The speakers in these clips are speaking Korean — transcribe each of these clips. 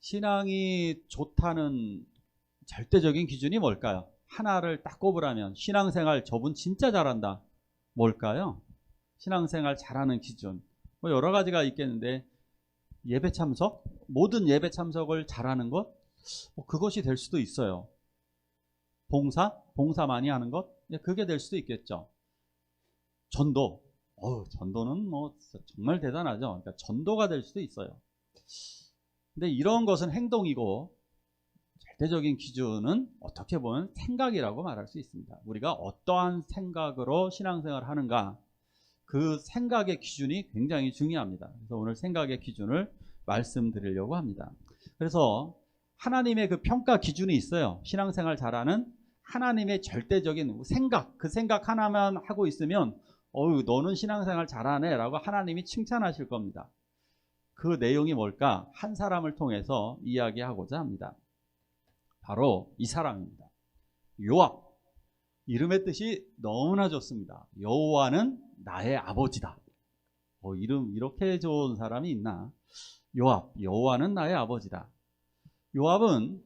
신앙이 좋다는 절대적인 기준이 뭘까요? 하나를 딱 꼽으라면 신앙생활 저분 진짜 잘한다. 뭘까요? 신앙생활 잘하는 기준. 뭐 여러 가지가 있겠는데 예배 참석? 모든 예배 참석을 잘하는 것? 그것이 될 수도 있어요. 봉사? 봉사 많이 하는 것? 그게 될 수도 있겠죠. 전도. 전도는 뭐 정말 대단하죠. 그러니까 전도가 될 수도 있어요. 근데 이런 것은 행동이고 절대적인 기준은 어떻게 보면 생각이라고 말할 수 있습니다. 우리가 어떠한 생각으로 신앙생활을 하는가, 그 생각의 기준이 굉장히 중요합니다. 그래서 오늘 생각의 기준을 말씀드리려고 합니다. 그래서 하나님의 그 평가 기준이 있어요. 신앙생활 잘하는 하나님의 절대적인 생각, 그 생각 하나만 하고 있으면 너는 신앙생활 잘하네 라고 하나님이 칭찬하실 겁니다. 그 내용이 뭘까? 한 사람을 통해서 이야기하고자 합니다. 바로 이 사람입니다. 요압. 이름의 뜻이 너무나 좋습니다. 여호와는 나의 아버지다. 이름 이렇게 좋은 사람이 있나? 요압. 여호와는 나의 아버지다. 요압은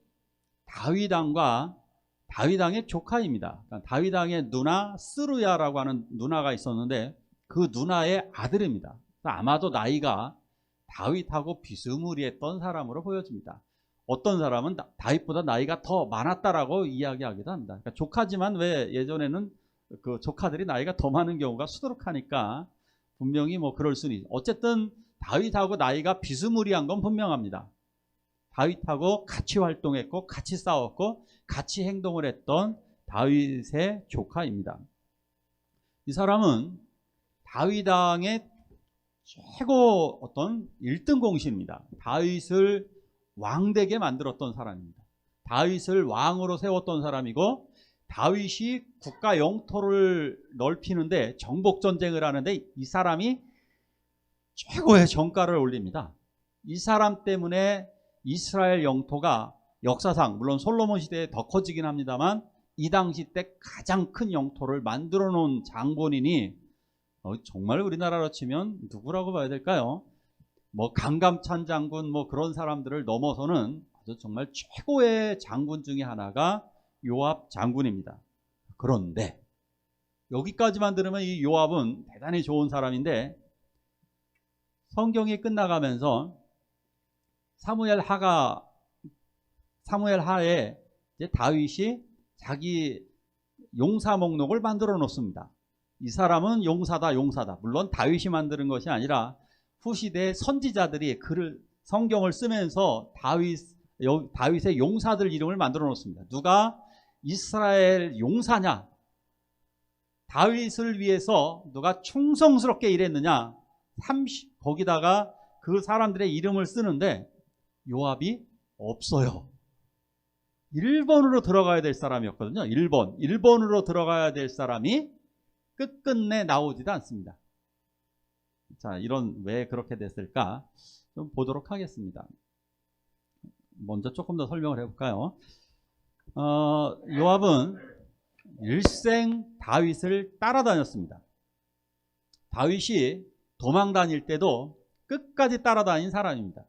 다윗 왕의 조카입니다. 그러니까 다윗 왕의 누나 스루야라고 하는 누나가 있었는데 그 누나의 아들입니다. 아마도 나이가 다윗하고 비스무리했던 사람으로 보여집니다. 어떤 사람은 다윗보다 나이가 더 많았다라고 이야기하기도 합니다. 그러니까 조카지만 왜 예전에는 그 조카들이 나이가 더 많은 경우가 수두룩하니까 분명히 뭐 그럴 수는 있어요. 어쨌든 다윗하고 나이가 비스무리한 건 분명합니다. 다윗하고 같이 활동했고 같이 싸웠고 같이 행동을 했던 다윗의 조카입니다. 이 사람은 다윗 왕의 최고 어떤 1등 공신입니다. 다윗을 왕되게 만들었던 사람입니다. 다윗을 왕으로 세웠던 사람이고 다윗이 국가 영토를 넓히는데 정복전쟁을 하는데 이 사람이 최고의 정가를 올립니다. 이 사람 때문에 이스라엘 영토가 역사상 물론 솔로몬 시대에 더 커지긴 합니다만 이 당시 때 가장 큰 영토를 만들어 놓은 장본인이 정말 우리나라로 치면 누구라고 봐야 될까요? 뭐 강감찬 장군 뭐 그런 사람들을 넘어서는 아주 정말 최고의 장군 중에 하나가 요압 장군입니다. 그런데 여기까지만 들으면 이 요압은 대단히 좋은 사람인데 성경이 끝나가면서 사무엘 하에 이제 다윗이 자기 용사 목록을 만들어 놓습니다. 이 사람은 용사다. 물론 다윗이 만드는 것이 아니라 후시대 선지자들이 성경을 쓰면서 다윗의 용사들 이름을 만들어 놓습니다. 누가 이스라엘 용사냐? 다윗을 위해서 누가 충성스럽게 일했느냐? 거기다가 그 사람들의 이름을 쓰는데 요압이 없어요. 1번으로 들어가야 될 사람이었거든요. 1번으로 들어가야 될 사람이 끝끝내 나오지도 않습니다. 자, 왜 그렇게 됐을까? 좀 보도록 하겠습니다. 먼저 조금 더 설명을 해볼까요? 요압은 일생 다윗을 따라다녔습니다. 다윗이 도망 다닐 때도 끝까지 따라다닌 사람입니다.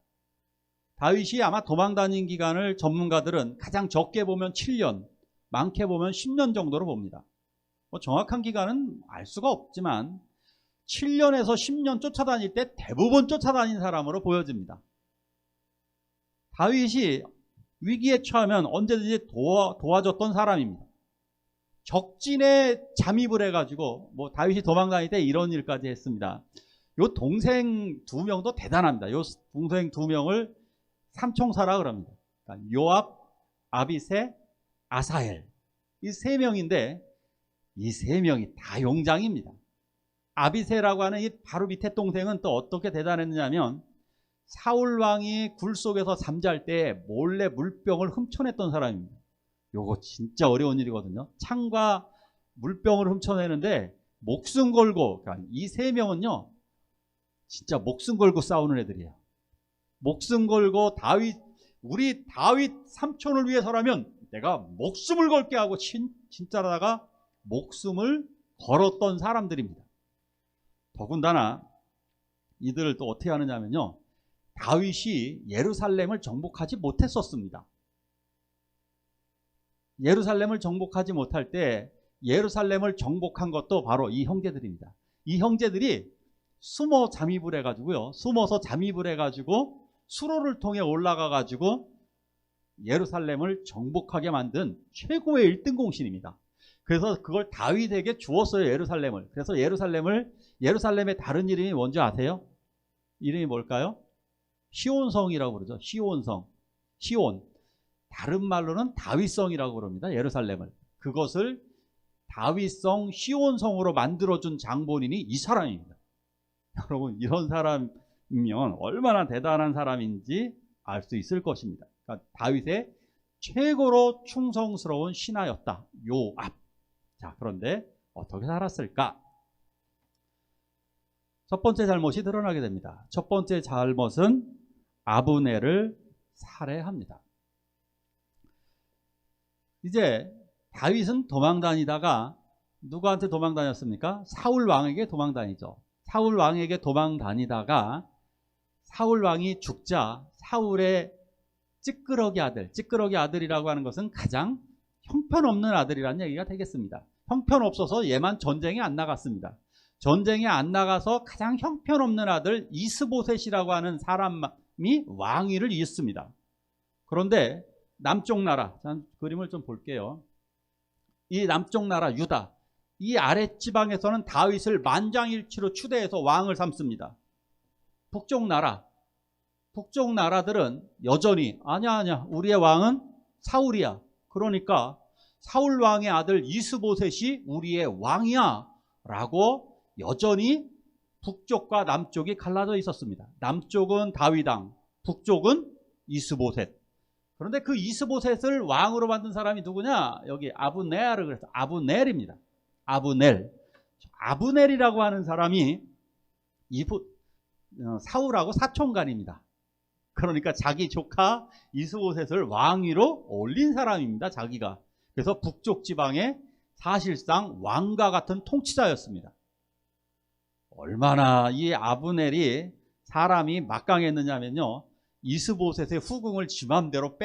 다윗이 아마 도망 다닌 기간을 전문가들은 가장 적게 보면 7년, 많게 보면 10년 정도로 봅니다. 정확한 기간은 알 수가 없지만 7년에서 10년 쫓아다닐 때 대부분 쫓아다닌 사람으로 보여집니다. 다윗이 위기에 처하면 언제든지 도와줬던 사람입니다. 적진에 잠입을 해가지고 다윗이 도망 다닐 때 이런 일까지 했습니다. 요 동생 2명도 대단합니다. 요 동생 2명을 삼총사라 그럽니다. 그러니까 요압, 아비새, 아사헬 이 3명인데 이 3명이 다 용장입니다. 아비새라고 하는 이 바로 밑에 동생은 또 어떻게 대단했느냐면 사울 왕이 굴 속에서 잠잘 때 몰래 물병을 훔쳐냈던 사람입니다. 요거 진짜 어려운 일이거든요. 창과 물병을 훔쳐내는데 목숨 걸고, 그러니까 이 3명은요 진짜 목숨 걸고 싸우는 애들이에요. 목숨 걸고 우리 다윗 삼촌을 위해서라면 내가 목숨을 걸게 하고 진짜로다가 목숨을 걸었던 사람들입니다. 더군다나 이들을 또 어떻게 하느냐면요, 다윗이 예루살렘을 정복하지 못했었습니다. 예루살렘을 정복하지 못할 때 예루살렘을 정복한 것도 바로 이 형제들입니다. 이 형제들이 숨어 잠입을 해가지고요. 숨어서 잠입을 해가지고 수로를 통해 올라가가지고 예루살렘을 정복하게 만든 최고의 1등 공신입니다. 그래서 그걸 다윗에게 주었어요. 예루살렘을. 그래서 예루살렘의 다른 이름이 뭔지 아세요? 이름이 뭘까요? 시온성이라고 그러죠. 시온성. 시온. 다른 말로는 다윗성이라고 그럽니다. 예루살렘을. 그것을 다윗성 시온성으로 만들어준 장본인이 이 사람입니다. 여러분, 이런 사람이면 얼마나 대단한 사람인지 알 수 있을 것입니다. 그러니까 다윗의 최고로 충성스러운 신하였다. 요압. 자, 그런데 어떻게 살았을까? 첫 번째 잘못이 드러나게 됩니다. 첫 번째 잘못은 아브넬을 살해합니다. 이제 다윗은 도망 다니다가 누구한테 도망 다녔습니까? 사울 왕에게 도망 다니죠. 사울 왕에게 도망 다니다가 사울 왕이 죽자 사울의 찌끄러기 아들이라고 하는 것은 가장 형편없는 아들이라는 얘기가 되겠습니다. 형편없어서 얘만 전쟁에 안 나갔습니다. 전쟁에 안 나가서 가장 형편없는 아들 이스보셋이라고 하는 사람이 왕위를 이었습니다. 그런데 남쪽 나라, 그림을 좀 볼게요. 이 남쪽 나라 유다, 이 아랫지방에서는 다윗을 만장일치로 추대해서 왕을 삼습니다. 북쪽 나라들은 여전히 아니야 우리의 왕은 사울이야. 그러니까 사울 왕의 아들 이스보셋이 우리의 왕이야 라고 여전히 북쪽과 남쪽이 갈라져 있었습니다. 남쪽은 다윗왕, 북쪽은 이스보셋. 그런데 그 이스보셋을 왕으로 만든 사람이 누구냐? 여기 아브넬을 그래서 아브넬입니다. 아브넬이라고 하는 사람이 사울하고 사촌간입니다. 그러니까 자기 조카 이스보셋을 왕위로 올린 사람입니다. 자기가. 그래서 북쪽 지방의 사실상 왕과 같은 통치자였습니다. 얼마나 이 아브넬이 사람이 막강했느냐면요, 이스보셋의 후궁을 지 맘대로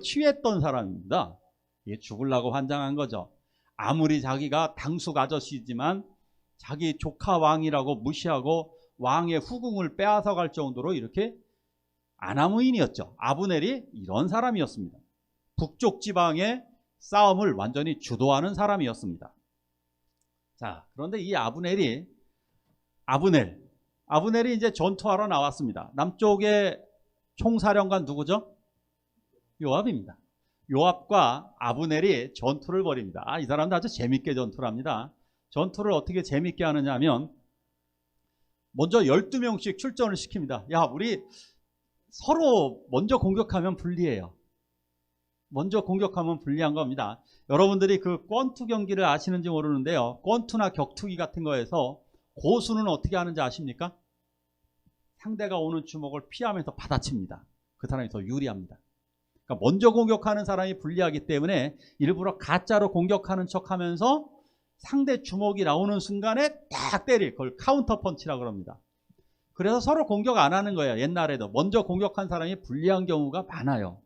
취했던 사람입니다. 이게 죽으려고 환장한 거죠. 아무리 자기가 당숙 아저씨지만 자기 조카 왕이라고 무시하고 왕의 후궁을 빼앗아갈 정도로 이렇게 아나무인이었죠. 아브넬이 이런 사람이었습니다. 북쪽 지방의 싸움을 완전히 주도하는 사람이었습니다. 자, 그런데 이 아브넬이 이제 전투하러 나왔습니다. 남쪽의 총사령관 누구죠? 요압입니다. 요압과 아브넬이 전투를 벌입니다. 이 사람도 아주 재밌게 전투를 합니다. 전투를 어떻게 재밌게 하느냐 하면 먼저 12명씩 출전을 시킵니다. 야, 우리 서로 먼저 공격하면 불리해요. 먼저 공격하면 불리한 겁니다. 여러분들이 그 권투 경기를 아시는지 모르는데요, 권투나 격투기 같은 거에서 고수는 어떻게 하는지 아십니까? 상대가 오는 주먹을 피하면서 받아칩니다. 그 사람이 더 유리합니다. 그러니까 먼저 공격하는 사람이 불리하기 때문에 일부러 가짜로 공격하는 척하면서 상대 주먹이 나오는 순간에 딱 때릴, 그걸 카운터 펀치라고 합니다. 그래서 서로 공격 안 하는 거예요. 옛날에도 먼저 공격한 사람이 불리한 경우가 많아요.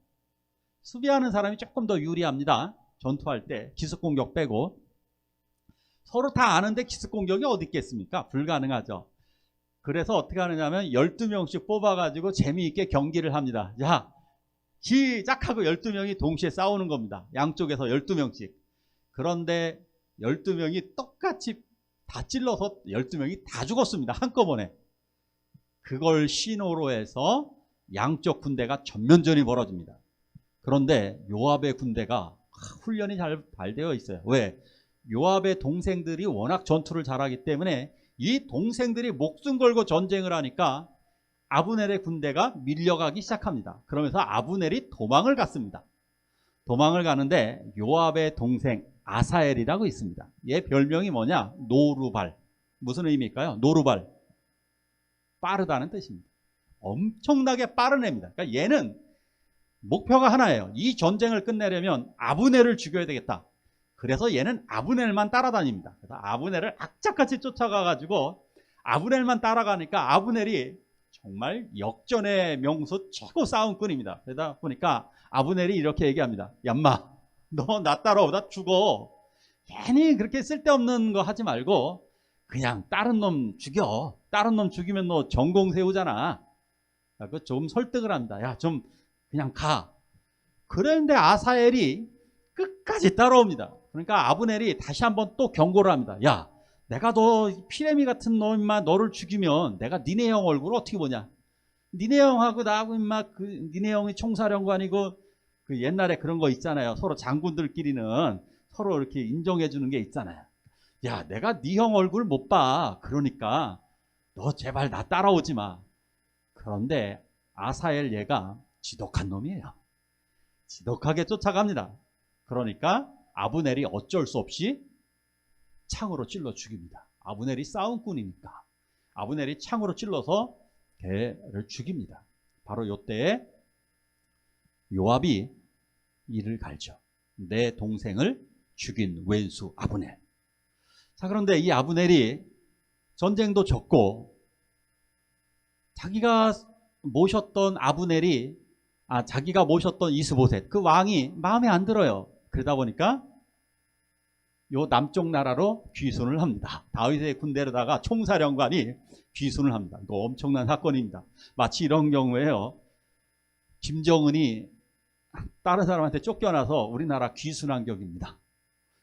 수비하는 사람이 조금 더 유리합니다. 전투할 때 기습 공격 빼고. 서로 다 아는데 기습 공격이 어디 있겠습니까? 불가능하죠. 그래서 어떻게 하느냐면 12명씩 뽑아가지고 재미있게 경기를 합니다. 자, 시작하고 12명이 동시에 싸우는 겁니다. 양쪽에서 12명씩. 그런데 12명이 똑같이 다 찔러서 12명이 다 죽었습니다. 한꺼번에. 그걸 신호로 해서 양쪽 군대가 전면전이 벌어집니다. 그런데 요압의 군대가 훈련이 잘 되어 있어요. 왜? 요압의 동생들이 워낙 전투를 잘하기 때문에 이 동생들이 목숨 걸고 전쟁을 하니까 아브넬의 군대가 밀려가기 시작합니다. 그러면서 아브넬이 도망을 갔습니다. 도망을 가는데 요압의 동생 아사엘이라고 있습니다. 얘 별명이 뭐냐? 노루발. 무슨 의미일까요? 노루발. 빠르다는 뜻입니다. 엄청나게 빠른 애입니다. 그러니까 얘는 목표가 하나예요. 이 전쟁을 끝내려면 아브넬을 죽여야 되겠다. 그래서 얘는 아브넬만 따라다닙니다. 그래서 아브넬을 악착같이 쫓아가가지고 아브넬만 따라가니까 아브넬이 정말 역전의 명수 최고 싸움꾼입니다. 그러다 보니까 아브넬이 이렇게 얘기합니다. 얌마, 너 나 따라오다 죽어. 괜히 그렇게 쓸데없는 거 하지 말고 그냥 다른 놈 죽여. 다른 놈 죽이면 너 전공 세우잖아. 그 좀 설득을 합니다. 야, 좀 그냥 가. 그런데 아사엘이 끝까지 따라옵니다. 그러니까 아브넬이 다시 한번 또 경고를 합니다. 야, 내가 너 피레미 같은 놈 임마 너를 죽이면 내가 니네 형 얼굴을 어떻게 보냐? 니네 형하고 나하고 임마 그 니네 형이 총사령관이고 그 옛날에 그런 거 있잖아요. 서로 장군들끼리는 서로 이렇게 인정해 주는 게 있잖아요. 야, 내가 네 형 얼굴 못 봐. 그러니까 너 제발 나 따라오지 마. 그런데 아사엘 얘가 지독한 놈이에요. 지독하게 쫓아갑니다. 그러니까 아브넬이 어쩔 수 없이 창으로 찔러 죽입니다. 아브넬이 싸움꾼이니까 아브넬이 창으로 찔러서 걔를 죽입니다. 바로 이때에 요압이 이를 갈죠. 내 동생을 죽인 왼수 아브넬. 자, 그런데 이 아브넬이 전쟁도 졌고 자기가 모셨던 자기가 모셨던 이스보셋 그 왕이 마음에 안 들어요. 그러다 보니까 요 남쪽 나라로 귀순을 합니다. 다윗의 군대로다가 총사령관이 귀순을 합니다. 이거 엄청난 사건입니다. 마치 이런 경우에요. 김정은이 다른 사람한테 쫓겨나서 우리나라 귀순한 격입니다.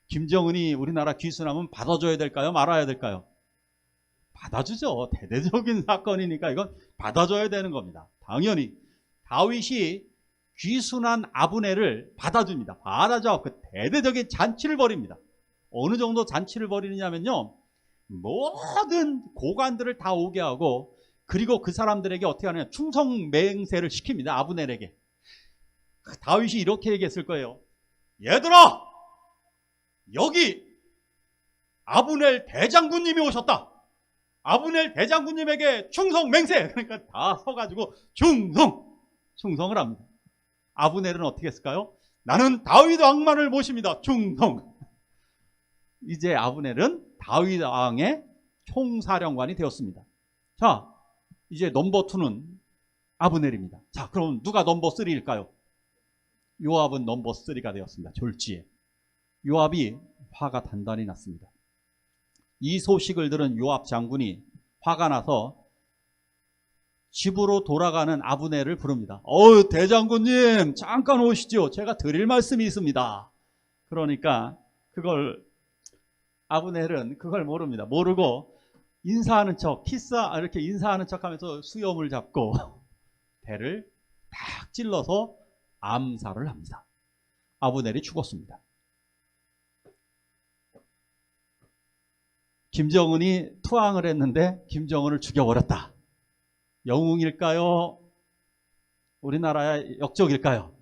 김정은이 우리나라 귀순하면 받아줘야 될까요? 말아야 될까요? 받아주죠. 대대적인 사건이니까 이건 받아줘야 되는 겁니다. 당연히 다윗이 귀순한 아브넬을 받아줍니다. 받아줘 그 대대적인 잔치를 벌입니다. 어느 정도 잔치를 벌이느냐면요, 모든 고관들을 다 오게 하고 그리고 그 사람들에게 어떻게 하느냐, 충성맹세를 시킵니다. 아브넬에게. 다윗이 이렇게 얘기했을 거예요. 얘들아, 여기 아브넬 대장군님이 오셨다. 아브넬 대장군님에게 충성맹세. 그러니까 다 서가지고 충성을 합니다. 아브넬은 어떻게 했을까요? 나는 다윗 왕만을 모십니다. 충성. 이제 아브넬은 다윗 왕의 총사령관이 되었습니다. 자, 이제 넘버 2는 아브넬입니다. 자, 그럼 누가 넘버 3일까요? 요압은 넘버 3가 되었습니다. 졸지에 요압이 화가 단단히 났습니다. 이 소식을 들은 요압 장군이 화가 나서 집으로 돌아가는 아브넬을 부릅니다. 대장군님 잠깐 오시죠. 제가 드릴 말씀이 있습니다. 그러니까 그걸 아브넬은 그걸 모릅니다. 모르고 인사하는 척, 이렇게 인사하는 척 하면서 수염을 잡고 배를 딱 찔러서 암살을 합니다. 아브넬이 죽었습니다. 김정은이 투항을 했는데 김정은을 죽여버렸다. 영웅일까요? 우리나라의 역적일까요?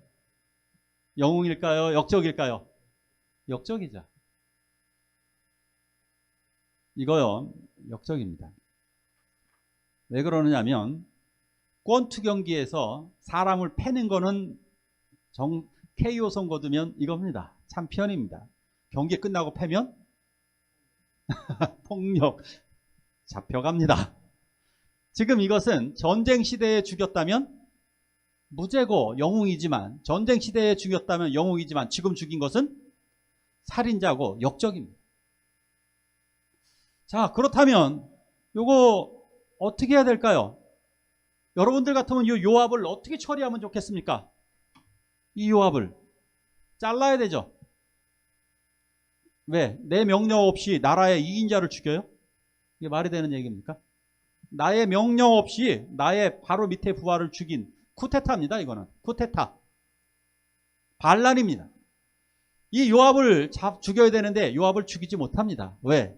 영웅일까요? 역적일까요? 역적이죠. 이거요, 역적입니다. 왜 그러느냐면 권투 경기에서 사람을 패는 거는 KO 선고 두면 이겁니다. 챔피언입니다. 경기 끝나고 패면 폭력 잡혀갑니다. 지금 이것은 전쟁 시대에 죽였다면 무죄고 영웅이지만, 전쟁 시대에 죽였다면 영웅이지만 지금 죽인 것은 살인자고 역적입니다. 자, 그렇다면 요거 어떻게 해야 될까요? 여러분들 같으면 이 요압을 어떻게 처리하면 좋겠습니까? 이 요압을 잘라야 되죠. 왜? 내 명령 없이 나라의 2인자를 죽여요? 이게 말이 되는 얘기입니까? 나의 명령 없이 나의 바로 밑에 부하를 죽인 쿠데타입니다. 이거는 쿠데타, 반란입니다. 이 요압을 죽여야 되는데 요압을 죽이지 못합니다. 왜?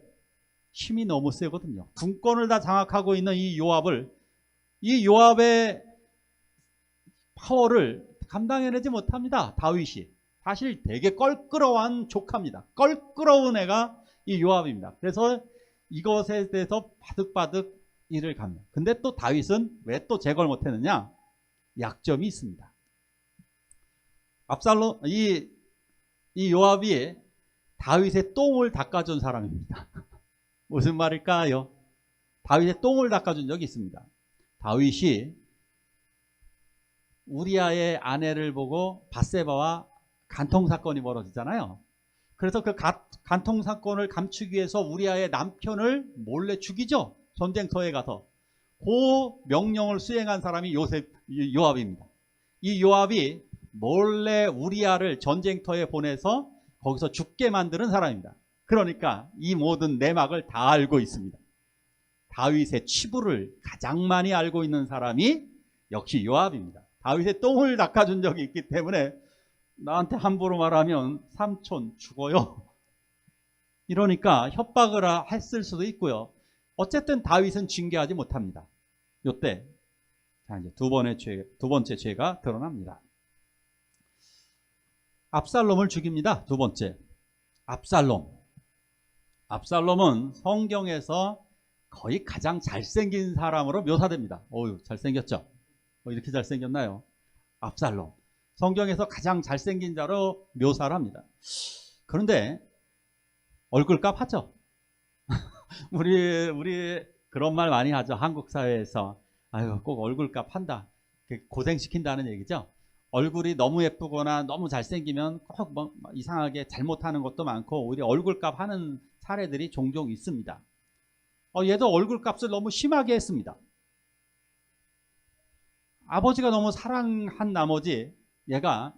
힘이 너무 세거든요. 군권을 다 장악하고 있는 이 요압의 파워를 감당해내지 못합니다. 다윗이 사실 되게 껄끄러운 조카입니다. 껄끄러운 애가 이 요압입니다. 그래서 이것에 대해서 바득바득 일을 갑니다. 근데 또 다윗은 왜 또 제거를 못했느냐? 약점이 있습니다. 이 요압이 다윗의 똥을 닦아준 사람입니다. 무슨 말일까요? 다윗의 똥을 닦아준 적이 있습니다. 다윗이 우리아의 아내를 보고 밧세바와 간통 사건이 벌어지잖아요. 그래서 그 간통 사건을 감추기 위해서 우리아의 남편을 몰래 죽이죠. 전쟁터에 가서. 그 명령을 수행한 사람이 요압입니다. 이 요압이 몰래 우리아를 전쟁터에 보내서 거기서 죽게 만드는 사람입니다. 그러니까 이 모든 내막을 다 알고 있습니다. 다윗의 치부를 가장 많이 알고 있는 사람이 역시 요압입니다. 다윗의 똥을 닦아준 적이 있기 때문에 나한테 함부로 말하면 삼촌 죽어요. 이러니까 협박을 했을 수도 있고요. 어쨌든 다윗은 징계하지 못합니다. 요때 자, 이제 두 번째 죄가 드러납니다. 압살롬을 죽입니다. 두 번째. 압살롬은 성경에서 거의 가장 잘생긴 사람으로 묘사됩니다. 어유, 잘생겼죠? 이렇게 잘생겼나요? 압살롬. 성경에서 가장 잘생긴 자로 묘사를 합니다. 그런데 얼굴값 하죠? 우리 그런 말 많이 하죠. 한국 사회에서. 아유, 꼭 얼굴값 한다. 고생시킨다는 얘기죠. 얼굴이 너무 예쁘거나 너무 잘생기면 꼭 뭐 이상하게 잘못하는 것도 많고 오히려 얼굴값 하는 사례들이 종종 있습니다. 얘도 얼굴값을 너무 심하게 했습니다. 아버지가 너무 사랑한 나머지 얘가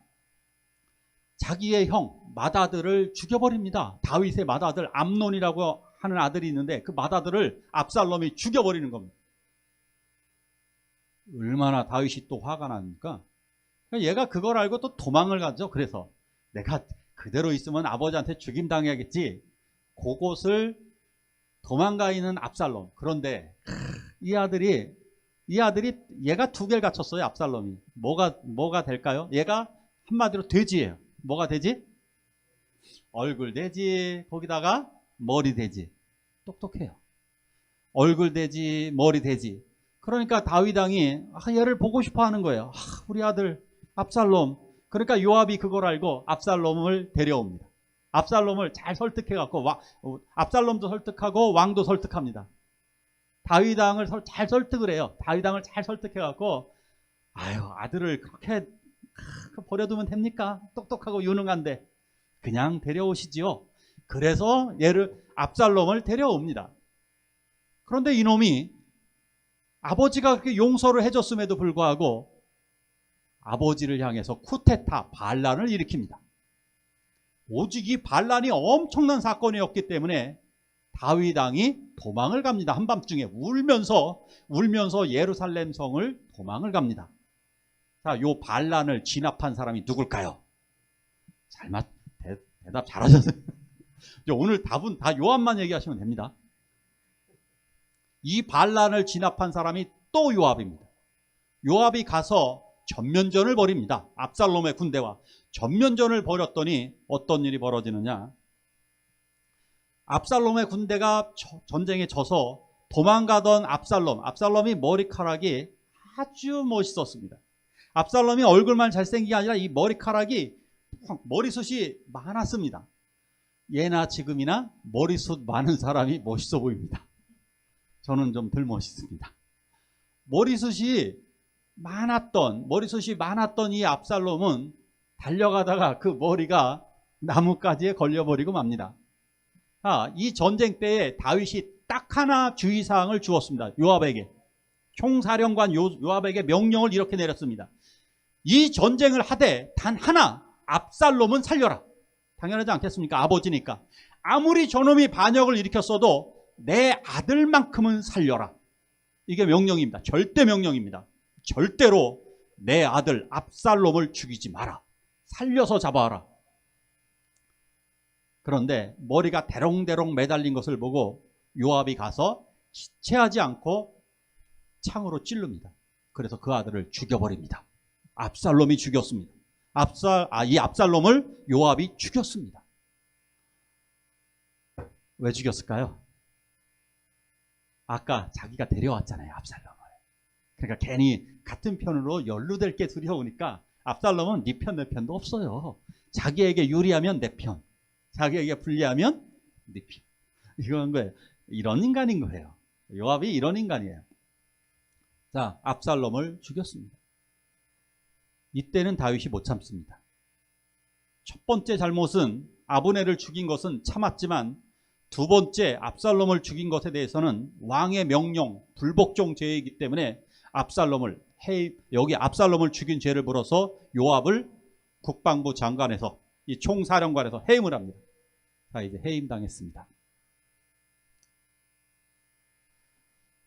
자기의 형 맏아들을 죽여버립니다. 다윗의 맏아들 암논이라고 하는 아들이 있는데 그 맏아들을 압살롬이 죽여버리는 겁니다. 얼마나 다윗이 또 화가 나니까 얘가 그걸 알고 또 도망을 가죠. 그래서 내가 그대로 있으면 아버지한테 죽임당해야겠지. 그곳을 도망가 있는 압살롬. 그런데 이 아들이 얘가 두 개를 갖췄어요. 압살롬이. 뭐가 될까요? 얘가 한마디로 돼지예요. 뭐가 돼지? 얼굴 돼지, 거기다가 머리 돼지. 똑똑해요. 얼굴 돼지, 머리 돼지. 그러니까 다윗 왕이 얘를 보고 싶어 하는 거예요. 우리 아들 압살롬. 그러니까 요압이 그걸 알고 압살롬을 데려옵니다. 압살롬을 잘 설득해갖고 압살롬도 설득하고 왕도 설득합니다. 다윗 왕을 잘 설득을 해요. 다윗 왕을 잘 설득해갖고 아들을 그렇게 버려두면 됩니까? 똑똑하고 유능한데 그냥 데려오시지요. 그래서 압살롬을 데려옵니다. 그런데 이놈이 아버지가 그렇게 용서를 해줬음에도 불구하고 아버지를 향해서 쿠데타 반란을 일으킵니다. 오직 이 반란이 엄청난 사건이었기 때문에 다윗 왕이 도망을 갑니다. 한밤중에 울면서 예루살렘 성을 도망을 갑니다. 자, 요 반란을 진압한 사람이 누굴까요? 대답 잘하셨어요. 오늘 답은 다 요압만 얘기하시면 됩니다. 이 반란을 진압한 사람이 또 요압입니다. 요압이 가서 전면전을 벌입니다. 압살롬의 군대와 전면전을 벌였더니 어떤 일이 벌어지느냐. 압살롬의 군대가 전쟁에 져서 도망가던 압살롬이 머리카락이 아주 멋있었습니다. 압살롬이 얼굴만 잘생긴 게 아니라 이 머리숱이 많았습니다. 예나 지금이나 머리숱 많은 사람이 멋있어 보입니다. 저는 좀 덜 멋있습니다. 머리숱이 많았던 이 압살롬은 달려가다가 그 머리가 나뭇가지에 걸려버리고 맙니다. 이 전쟁 때에 다윗이 딱 하나 주의사항을 주었습니다. 요압에게. 총사령관 요압에게 명령을 이렇게 내렸습니다. 이 전쟁을 하되 단 하나 압살롬은 살려라. 당연하지 않겠습니까? 아버지니까. 아무리 저놈이 반역을 일으켰어도 내 아들만큼은 살려라. 이게 명령입니다. 절대 명령입니다. 절대로 내 아들 압살롬을 죽이지 마라. 살려서 잡아와라. 그런데 머리가 대롱대롱 매달린 것을 보고 요압이 가서 지체하지 않고 창으로 찌릅니다. 그래서 그 아들을 죽여버립니다. 압살롬이 죽였습니다. 이 압살롬을 요압이 죽였습니다. 왜 죽였을까요? 아까 자기가 데려왔잖아요, 압살롬을. 그러니까 괜히 같은 편으로 연루될 게 두려우니까 압살롬은 네 편, 내 편도 없어요. 자기에게 유리하면 내 편, 자기에게 불리하면 네 편. 이건 거예요. 이런 인간인 거예요. 요압이 이런 인간이에요. 자, 압살롬을 죽였습니다. 이때는 다윗이 못 참습니다. 첫 번째 잘못은 아브넬을 죽인 것은 참았지만 두 번째 압살롬을 죽인 것에 대해서는 왕의 명령, 불복종 죄이기 때문에 여기 압살롬을 죽인 죄를 물어서 요압을 국방부 장관에서 이 총사령관에서 해임을 합니다. 자, 이제 해임당했습니다.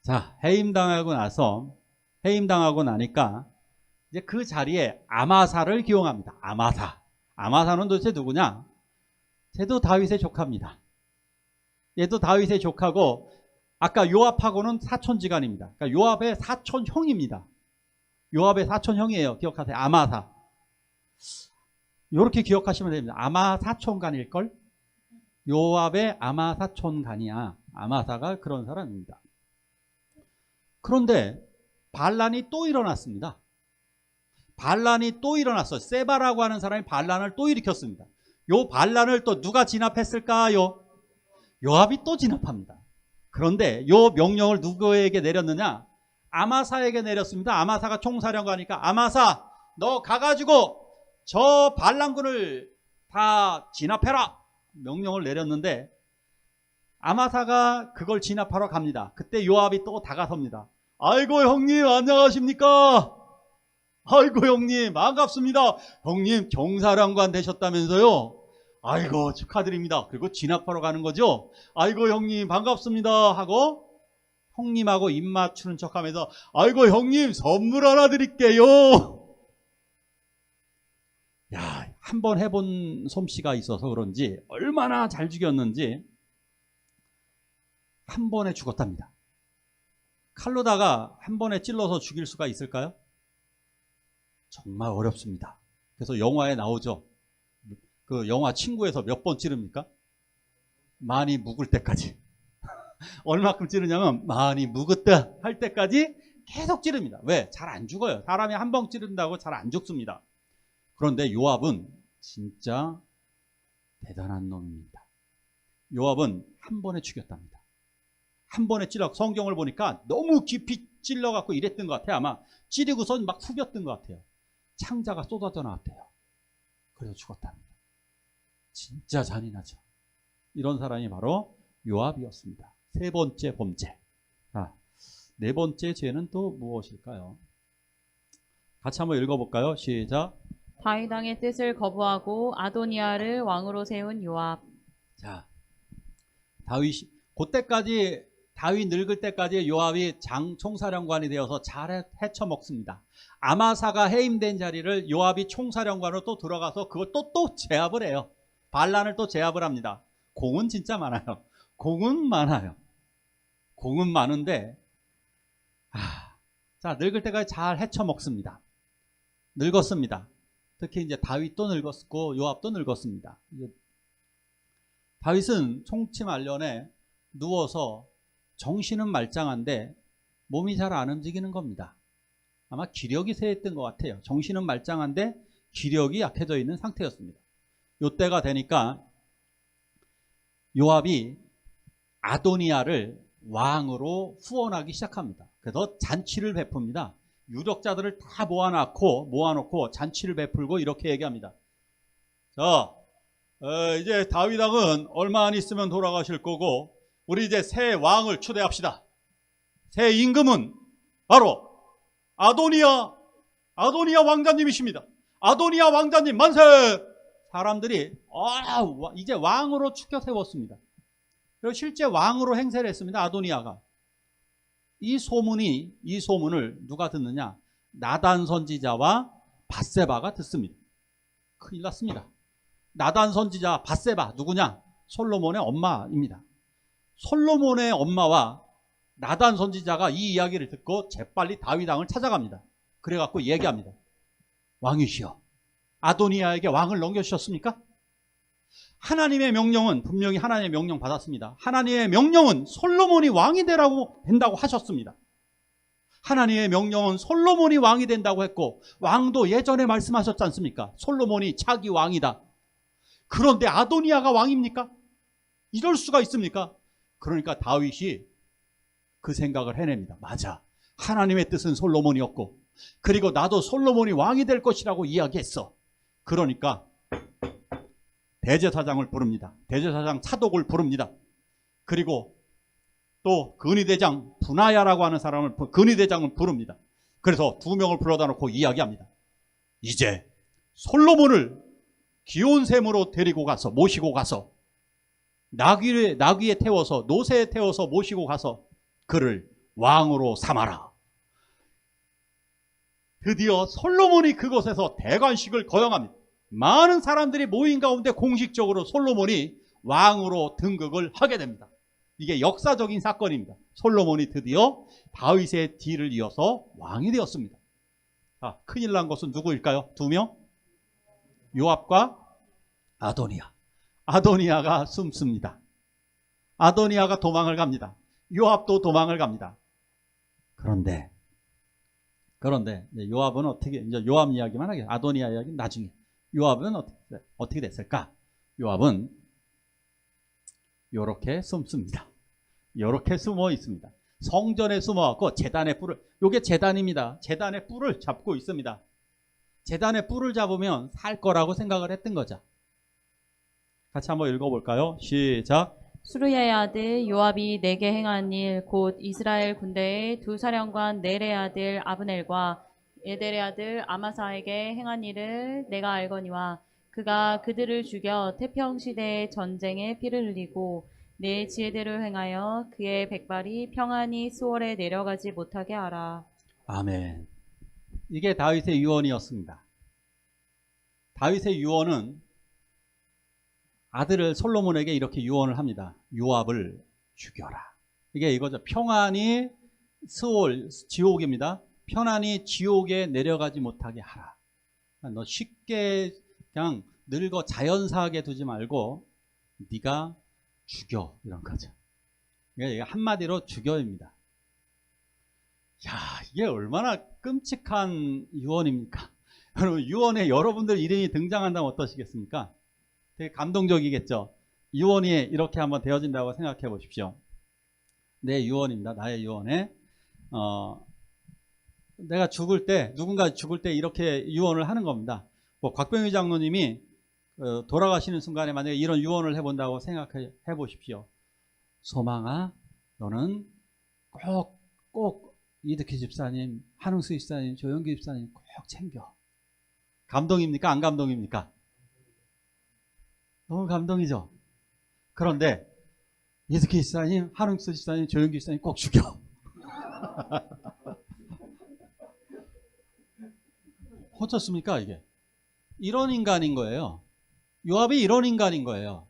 자, 해임당하고 나니까 이제 그 자리에 아마사를 기용합니다. 아마사는 도대체 누구냐? 쟤도 다윗의 조카입니다. 얘도 다윗의 조카고 아까 요압하고는 사촌지간입니다. 그러니까 요압의 사촌형입니다. 요압의 사촌형이에요. 기억하세요. 아마사. 이렇게 기억하시면 됩니다. 아마사촌간일걸? 요압의 아마사촌간이야. 아마사가 그런 사람입니다. 그런데 반란이 또 일어났습니다. 세바라고 하는 사람이 반란을 또 일으켰습니다. 요 반란을 또 누가 진압했을까요? 요압이 또 진압합니다. 그런데 요 명령을 누구에게 내렸느냐? 아마사에게 내렸습니다. 아마사가 총사령관이니까 아마사 너 가가지고 저 반란군을 다 진압해라 명령을 내렸는데 아마사가 그걸 진압하러 갑니다. 그때 요압이 또 다가섭니다. 아이고 형님 안녕하십니까? 아이고 형님 반갑습니다. 형님 경사령관 되셨다면서요? 아이고 축하드립니다. 그리고 진압하러 가는 거죠. 아이고 형님 반갑습니다 하고 형님하고 입 맞추는 척하면서 아이고 형님 선물 하나 드릴게요. 야, 한번 해본 솜씨가 있어서 그런지 얼마나 잘 죽였는지 한 번에 죽었답니다. 칼로다가 한 번에 찔러서 죽일 수가 있을까요? 정말 어렵습니다. 그래서 영화에 나오죠. 그 영화 친구에서 몇 번 찌릅니까? 많이 묵을 때까지. 얼마큼 찌르냐면 많이 묵었다 할 때까지 계속 찌릅니다. 왜? 잘 안 죽어요. 사람이 한 번 찌른다고 잘 안 죽습니다. 그런데 요압은 진짜 대단한 놈입니다. 요압은 한 번에 죽였답니다. 한 번에 찔러 성경을 보니까 너무 깊이 찔러갖고 이랬던 것 같아요. 아마 찌르고선 막 후볐던 것 같아요. 창자가 쏟아져 나왔대요. 그래서 죽었답니다. 진짜 잔인하죠. 이런 사람이 바로 요압이었습니다. 세 번째 범죄. 네 번째 죄는 또 무엇일까요? 같이 한번 읽어볼까요? 시작. 다윗 왕의 뜻을 거부하고 아도니아를 왕으로 세운 요압. 자, 그때까지 다윗 늙을 때까지 요압이 총사령관이 되어서 잘 헤쳐먹습니다. 아마사가 해임된 자리를 요압이 총사령관으로 또 들어가서 그걸 또 제압을 해요. 반란을 또 제압을 합니다. 공은 진짜 많아요. 공은 많은데 자, 늙을 때까지 잘 헤쳐먹습니다. 늙었습니다. 특히 이제 다윗도 늙었고 요압도 늙었습니다. 다윗은 총치 말년에 누워서 정신은 말짱한데 몸이 잘 안 움직이는 겁니다. 아마 기력이 쇠했던 것 같아요. 정신은 말짱한데 기력이 약해져 있는 상태였습니다. 요때가 되니까 요압이 아도니아를 왕으로 후원하기 시작합니다. 그래서 잔치를 베풉니다. 유력자들을 다 모아놓고 잔치를 베풀고 이렇게 얘기합니다. 자, 이제 다윗 왕은 얼마 안 있으면 돌아가실 거고 우리 이제 새 왕을 추대합시다. 새 임금은 바로 아도니아 왕자님이십니다. 아도니아 왕자님 만세! 사람들이 이제 왕으로 추켜 세웠습니다. 그리고 실제 왕으로 행세를 했습니다. 아도니아가. 이 소문을 누가 듣느냐? 나단 선지자와 밧세바가 듣습니다. 큰일 났습니다. 나단 선지자 밧세바 누구냐? 솔로몬의 엄마입니다. 솔로몬의 엄마와 나단 선지자가 이 이야기를 듣고 재빨리 다윗 왕을 찾아갑니다. 그래갖고 얘기합니다. 왕이시여, 아도니아에게 왕을 넘겨주셨습니까? 하나님의 명령은 분명히 하나님의 명령 받았습니다. 하나님의 명령은 솔로몬이 왕이 된다고 하셨습니다. 하나님의 명령은 솔로몬이 왕이 된다고 했고 왕도 예전에 말씀하셨지 않습니까? 솔로몬이 차기 왕이다. 그런데 아도니아가 왕입니까? 이럴 수가 있습니까? 그러니까 다윗이 그 생각을 해냅니다. 맞아. 하나님의 뜻은 솔로몬이었고, 그리고 나도 솔로몬이 왕이 될 것이라고 이야기했어. 그러니까 대제사장을 부릅니다. 대제사장 차독을 부릅니다. 그리고 또 근위대장 분하야라고 하는 사람을 근위대장을 부릅니다. 그래서 두 명을 불러다 놓고 이야기합니다. 이제 솔로몬을 기온샘으로 데리고 가서 모시고 가서 나귀에 태워서 노새에 태워서 모시고 가서 그를 왕으로 삼아라. 드디어 솔로몬이 그곳에서 대관식을 거행합니다. 많은 사람들이 모인 가운데 공식적으로 솔로몬이 왕으로 등극을 하게 됩니다. 이게 역사적인 사건입니다. 솔로몬이 드디어 다윗의 뒤를 이어서 왕이 되었습니다. 자, 큰일 난 것은 누구일까요? 두 명? 요압과 아도니아. 아도니아가 숨습니다. 아도니아가 도망을 갑니다. 요압도 도망을 갑니다. 그런데 요압은 어떻게, 이제 요압 이야기만 하겠습니다. 아도니아 이야기는 나중에. 요압은 어떻게 됐을까? 요압은 요렇게 숨습니다. 요렇게 숨어 있습니다. 성전에 숨어갖고 제단의 뿔을, 요게 제단입니다. 제단의 뿔을 잡고 있습니다. 제단의 뿔을 잡으면 살 거라고 생각을 했던 거죠. 같이 한번 읽어볼까요? 시작. 수르야의 아들 요압이 내게 행한 일 곧 이스라엘 군대의 두 사령관 넬의 아들 아브넬과 에델의 아들 아마사에게 행한 일을 내가 알거니와 그가 그들을 죽여 태평시대의 전쟁에 피를 흘리고 내 지혜대로 행하여 그의 백발이 평안히 수월에 내려가지 못하게 하라. 아멘. 이게 다윗의 유언이었습니다. 다윗의 유언은 아들을 솔로몬에게 이렇게 유언을 합니다. 요압을 죽여라. 이게 이거죠. 평안히 스올, 지옥입니다. 편안히 지옥에 내려가지 못하게 하라. 너 쉽게 그냥 늙어 자연사하게 두지 말고 네가 죽여, 이런 거죠. 이게 한마디로 죽여입니다. 야, 이게 얼마나 끔찍한 유언입니까? 여러분, 유언에 여러분들 이름이 등장한다면 어떠시겠습니까? 되게 감동적이겠죠. 유언이 이렇게 한번 되어진다고 생각해 보십시오. 내 유언입니다. 나의 유언에 내가 죽을 때, 누군가 죽을 때 이렇게 유언을 하는 겁니다. 뭐 곽병희 장로님이 돌아가시는 순간에 만약에 이런 유언을 해본다고 생각해 보십시오. 소망아, 너는 꼭 이득희 집사님, 한웅수 집사님, 조영기 집사님 꼭 챙겨. 감동입니까? 안 감동입니까? 너무 감동이죠. 그런데 이득희 집사님, 한웅수 집사님, 조영기 집사님 꼭 죽여. 어떻습니까 이게? 이런 인간인 거예요. 요압이 이런 인간인 거예요.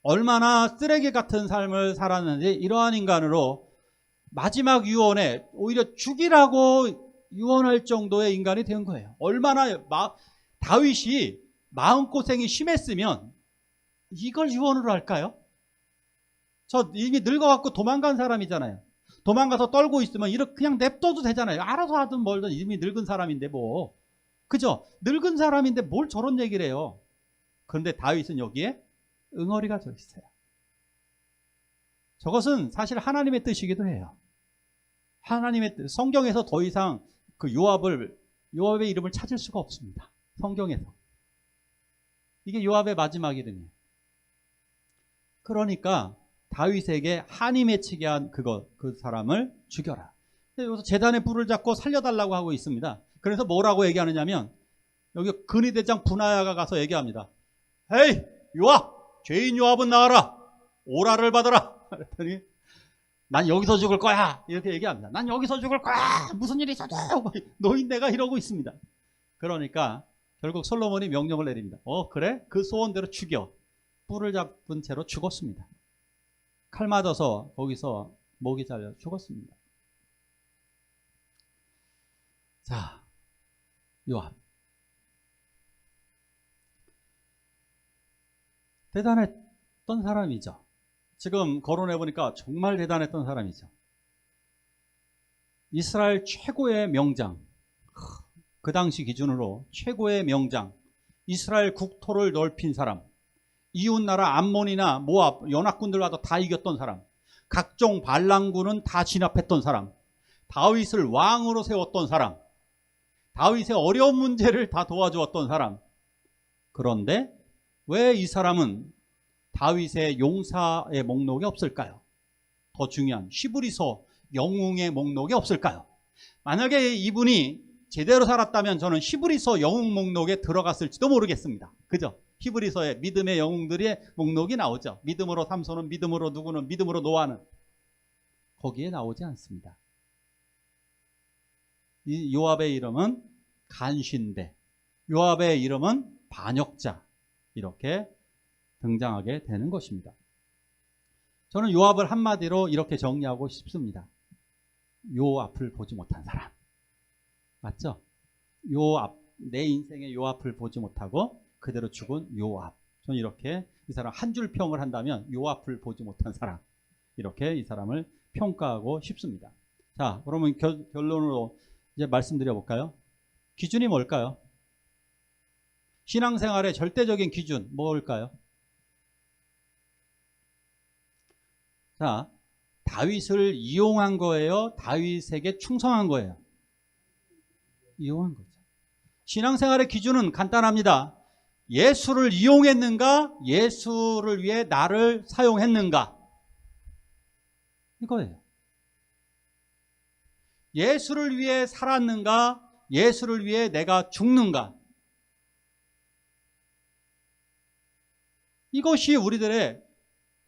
얼마나 쓰레기 같은 삶을 살았는지 이러한 인간으로 마지막 유언에 오히려 죽이라고 유언할 정도의 인간이 된 거예요. 얼마나 다윗이 마음고생이 심했으면 이걸 유언으로 할까요? 저 이미 늙어갖고 도망간 사람이잖아요. 도망가서 떨고 있으면 이렇게 그냥 냅둬도 되잖아요. 알아서 하든 뭘든 이미 늙은 사람인데 뭐. 그죠? 늙은 사람인데 뭘 저런 얘기를 해요. 그런데 다윗은 여기에 응어리가 져 있어요. 저것은 사실 하나님의 뜻이기도 해요. 하나님의 뜻. 성경에서 더 이상 그 요압의 이름을 찾을 수가 없습니다. 성경에서. 이게 요압의 마지막 이름이에요. 그러니까 다윗에게 한이 맺히게 한 그 사람을 죽여라. 여기서 제단의 불을 잡고 살려달라고 하고 있습니다. 그래서 뭐라고 얘기하느냐면 여기 근위대장 분하야가 가서 얘기합니다. 헤이 요압, 죄인 요압은 나와라. 오라를 받아라. 그랬더니 난 여기서 죽을 거야. 이렇게 얘기합니다. 난 여기서 죽을 거야. 무슨 일이 있어도 노인네가 이러고 있습니다. 그러니까 결국 솔로몬이 명령을 내립니다. 그래? 그 소원대로 죽여. 뿔을 잡은 채로 죽었습니다. 칼 맞아서 거기서 목이 잘려 죽었습니다. 자, 요압. 대단했던 사람이죠. 지금 거론해보니까 정말 대단했던 사람이죠. 이스라엘 최고의 명장, 그 당시 기준으로 최고의 명장, 이스라엘 국토를 넓힌 사람, 이웃나라 암몬이나 모압 연합군들과도 다 이겼던 사람, 각종 반란군은 다 진압했던 사람, 다윗을 왕으로 세웠던 사람, 다윗의 어려운 문제를 다 도와주었던 사람. 그런데 왜 이 사람은 다윗의 용사의 목록에 없을까요? 더 중요한 히브리서 영웅의 목록에 없을까요? 만약에 이분이 제대로 살았다면 저는 히브리서 영웅 목록에 들어갔을지도 모르겠습니다. 그죠? 히브리서에 믿음의 영웅들의 목록이 나오죠. 믿음으로 삼손은, 믿음으로 누구는, 믿음으로 노아는. 거기에 나오지 않습니다. 이 요압의 이름은 간신배, 요압의 이름은 반역자, 이렇게 등장하게 되는 것입니다. 저는 요압을 한마디로 이렇게 정리하고 싶습니다. 요 앞을 보지 못한 사람. 맞죠? 요 앞, 내 인생의 요 앞을 보지 못하고 그대로 죽은 요압. 저는 이렇게 이 사람 한 줄 평을 한다면 요 앞을 보지 못한 사람, 이렇게 이 사람을 평가하고 싶습니다. 자, 그러면 결론으로 이제 말씀드려 볼까요? 기준이 뭘까요? 신앙생활의 절대적인 기준 뭘까요? 자, 다윗을 이용한 거예요? 다윗에게 충성한 거예요? 이용한 거죠. 신앙생활의 기준은 간단합니다. 예수를 이용했는가? 예수를 위해 나를 사용했는가? 이거예요. 예수를 위해 살았는가? 예수를 위해 내가 죽는가? 이것이 우리들의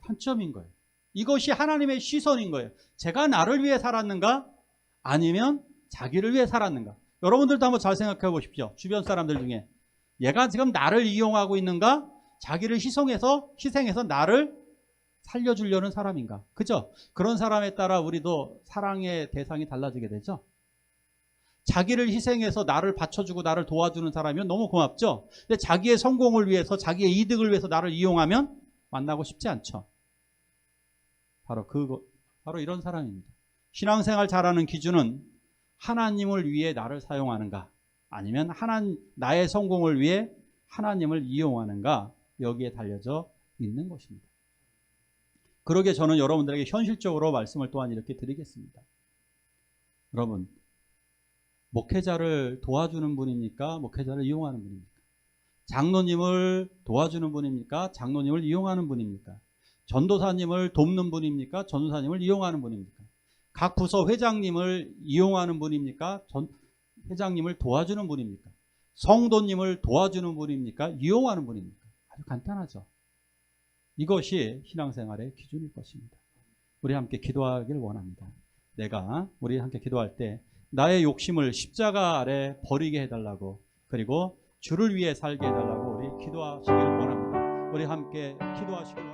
관점인 거예요. 이것이 하나님의 시선인 거예요. 제가 나를 위해 살았는가? 아니면 자기를 위해 살았는가? 여러분들도 한번 잘 생각해 보십시오. 주변 사람들 중에 얘가 지금 나를 이용하고 있는가? 자기를 희생해서 나를 살려주려는 사람인가? 그죠? 그런 사람에 따라 우리도 사랑의 대상이 달라지게 되죠. 자기를 희생해서 나를 받쳐주고 나를 도와주는 사람이면 너무 고맙죠. 근데 자기의 성공을 위해서, 자기의 이득을 위해서 나를 이용하면 만나고 싶지 않죠. 바로 이런 사람입니다. 신앙생활 잘하는 기준은 하나님을 위해 나를 사용하는가, 아니면 나의 성공을 위해 하나님을 이용하는가, 여기에 달려져 있는 것입니다. 그러게 저는 여러분들에게 현실적으로 말씀을 또한 이렇게 드리겠습니다. 여러분, 목회자를 도와주는 분입니까? 목회자를 이용하는 분입니까? 장로님을 도와주는 분입니까? 장로님을 이용하는 분입니까? 전도사님을 돕는 분입니까? 전도사님을 이용하는 분입니까? 각 부서 회장님을 이용하는 분입니까? 회장님을 도와주는 분입니까? 성도님을 도와주는 분입니까? 이용하는 분입니까? 아주 간단하죠. 이것이 신앙생활의 기준일 것입니다. 우리 함께 기도하길 원합니다. 우리 함께 기도할 때 나의 욕심을 십자가 아래 버리게 해달라고, 그리고 주를 위해 살게 해달라고 우리 기도하시길 원합니다. 우리 함께 기도하시길